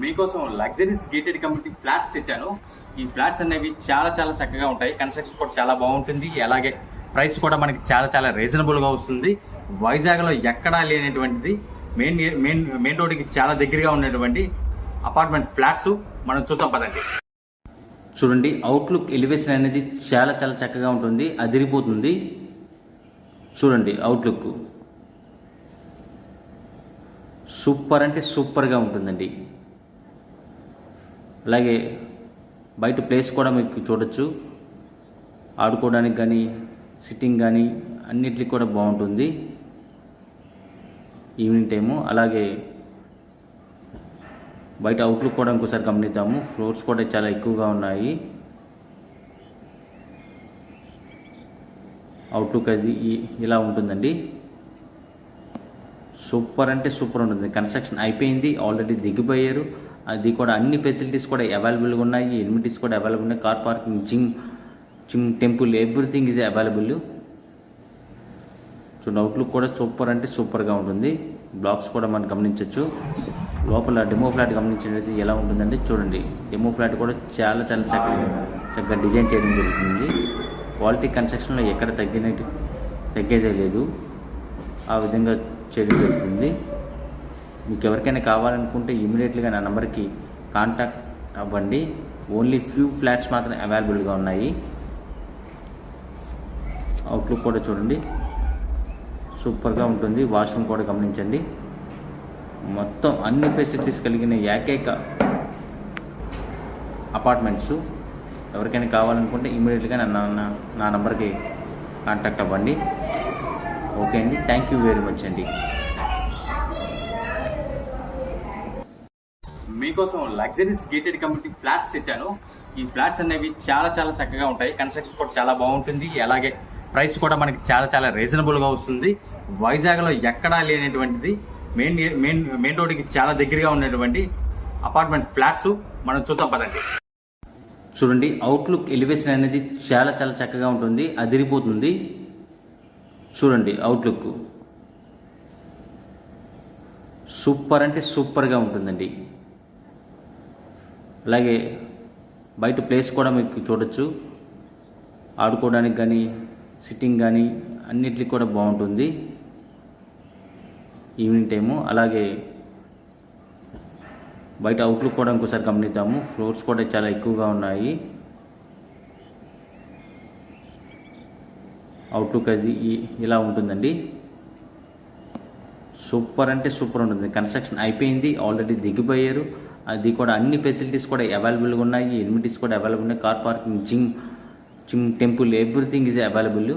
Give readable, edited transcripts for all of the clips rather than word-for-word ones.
మీకోసం luxuries gated community flats తెచ్చాను. ఈ ఫ్లాట్స్ అనేవి చాలా చాలా చక్కగా ఉంటాయి. కన్స్ట్రక్షన్ కూడా చాలా బాగుంటుంది. అలాగే ప్రైస్ కూడా మనకి చాలా చాలా రీజనబుల్గా వస్తుంది. వైజాగ్లో ఎక్కడా లేనటువంటిది మెయిన్ రోడ్డుకి చాలా దగ్గరగా ఉన్నటువంటి అపార్ట్మెంట్ ఫ్లాట్స్ మనం చూద్దాం పదండి. చూడండి, అవుట్లుక్ ఎలివేషన్ అనేది చాలా చాలా చక్కగా ఉంటుంది, అదిరిపోతుంది. చూడండి, అవుట్లుక్ సూపర్ అంటే సూపర్గా ఉంటుందండి. అలాగే బయట ప్లేస్ కూడా మీకు చూడొచ్చు, ఆడుకోవడానికి కానీ సిట్టింగ్ కానీ అన్నిటికీ కూడా బాగుంటుంది ఈవినింగ్ టైము. అలాగే బయట అవుట్లుక్ కూడా ఇంకోసారి గమనిద్దాము. ఫ్లోర్స్ కూడా చాలా ఎక్కువగా ఉన్నాయి. అవుట్లుక్ అది ఇలా ఉంటుందండి. సూపర్ అంటే సూపర్ ఉంటుంది. కన్స్ట్రక్షన్ అయిపోయింది, ఆల్రెడీ దిగిపోయారు. అది కూడా అన్ని ఫెసిలిటీస్ కూడా అవైలబుల్గా ఉన్నాయి. ఎనిమిటీస్ కూడా అవైలబుల్ ఉన్నాయి. Car parking, gym, temple, everything is available. చూడండి, అవుట్లుక్ కూడా సూపర్ అంటే సూపర్గా ఉంటుంది. బ్లాక్స్ కూడా మనం గమనించవచ్చు. లోపల డెమో ఫ్లాట్ గమనించినట్లయితే ఎలా ఉంటుందంటే చూడండి, డెమో ఫ్లాట్ కూడా చాలా చాలా చక్కగా డిజైన్ చేయడం జరుగుతుంది. క్వాలిటీ కన్స్ట్రక్షన్లో ఎక్కడ తగ్గేదే లేదు, ఆ విధంగా చేయడం జరుగుతుంది. మీకు ఎవరికైనా కావాలనుకుంటే ఇమీడియట్గా నా నెంబర్కి కాంటాక్ట్ అవ్వండి. ఓన్లీ ఫ్యూ ఫ్లాట్స్ మాత్రం అవైలబుల్గా ఉన్నాయి. అవుట్లుక్ కూడా చూడండి, సూపర్గా ఉంటుంది. వాష్రూమ్ కూడా గమనించండి. మొత్తం అన్ని ఫెసిలిటీస్ కలిగిన ఏకైక అపార్ట్మెంట్స్. ఎవరికైనా కావాలనుకుంటే ఇమీడియట్గా నా నెంబర్కి కాంటాక్ట్ అవ్వండి. ఓకే అండి, థ్యాంక్ యూ వెరీ మచ్ అండి. మీకోసం లగ్జరీస్ గేటెడ్ కమ్యూనిటీ ఫ్లాట్స్ తెచ్చాను. ఈ ఫ్లాట్స్ అనేవి చాలా చాలా చక్కగా ఉంటాయి. కన్స్ట్రక్షన్ కూడా చాలా బాగుంటుంది. అలాగే ప్రైస్ కూడా మనకి చాలా చాలా రీజనబుల్గా వస్తుంది. వైజాగ్లో ఎక్కడా లేనటువంటిది మెయిన్ రోడ్డుకి చాలా దగ్గరగా ఉన్నటువంటి అపార్ట్మెంట్ ఫ్లాట్స్ మనం చూద్దాం పదండి. చూడండి, అవుట్లుక్ ఎలివేషన్ అనేది చాలా చాలా చక్కగా ఉంటుంది, అదిరిపోతుంది. చూడండి, అవుట్లుక్ సూపర్ అంటే సూపర్గా ఉంటుందండి. అలాగే బయట ప్లేస్ కూడా మీకు చూడొచ్చు, ఆడుకోవడానికి కానీ సిట్టింగ్ కానీ అన్నిటికీ కూడా బాగుంటుంది ఈవినింగ్ టైము. అలాగే బయట అవుట్లుక్ కూడా ఇంకోసారి గమనిద్దాము. ఫ్లోర్స్ కూడా చాలా ఎక్కువగా ఉన్నాయి. అవుట్లుక్ అది ఇలా ఉంటుందండి. సూపర్ అంటే సూపర్ ఉంటుంది. కన్స్ట్రక్షన్ అయిపోయింది, ఆల్రెడీ దిగిపోయారు. అది కూడా అన్ని ఫెసిలిటీస్ కూడా అవైలబుల్గా ఉన్నాయి. ఎనిమిటీస్ కూడా అవైలబుల్ ఉన్నాయి. Car parking, gym, temple, everything is available.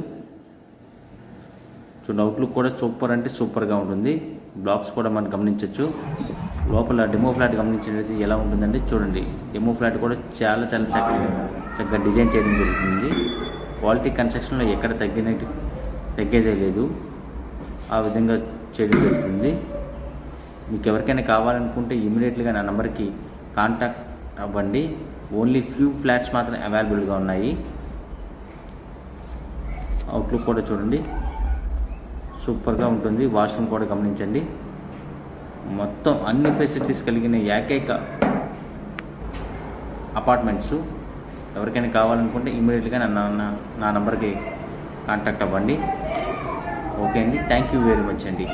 చూడండి, అవుట్లుక్ కూడా సూపర్ అంటే సూపర్గా ఉంటుంది. బ్లాక్స్ కూడా మనం గమనించవచ్చు. లోపల డెమో ఫ్లాట్ గమనించినట్లయితే ఎలా ఉంటుందంటే చూడండి, డెమో ఫ్లాట్ కూడా చాలా చాలా చక్కగా డిజైన్ చేయడం జరుగుతుంది. క్వాలిటీ కన్స్ట్రక్షన్లో ఎక్కడ తగ్గేదే లేదు, ఆ విధంగా చేయడం జరుగుతుంది. మీకు ఎవరికైనా కావాలనుకుంటే ఇమీడియట్గా నా నెంబర్కి కాంటాక్ట్ అవ్వండి. ఓన్లీ ఫ్యూ ఫ్లాట్స్ మాత్రం అవైలబుల్గా ఉన్నాయి. అవుట్లుక్ కూడా చూడండి, సూపర్గా ఉంటుంది. వాష్రూమ్ కూడా గమనించండి. మొత్తం అన్ని ఫెసిలిటీస్ కలిగిన ఏకైక అపార్ట్మెంట్స్. ఎవరికైనా కావాలనుకుంటే ఇమీడియట్గా నా నెంబర్కి కాంటాక్ట్ అవ్వండి. ఓకే అండి, థ్యాంక్ యూ వెరీ మచ్ అండి.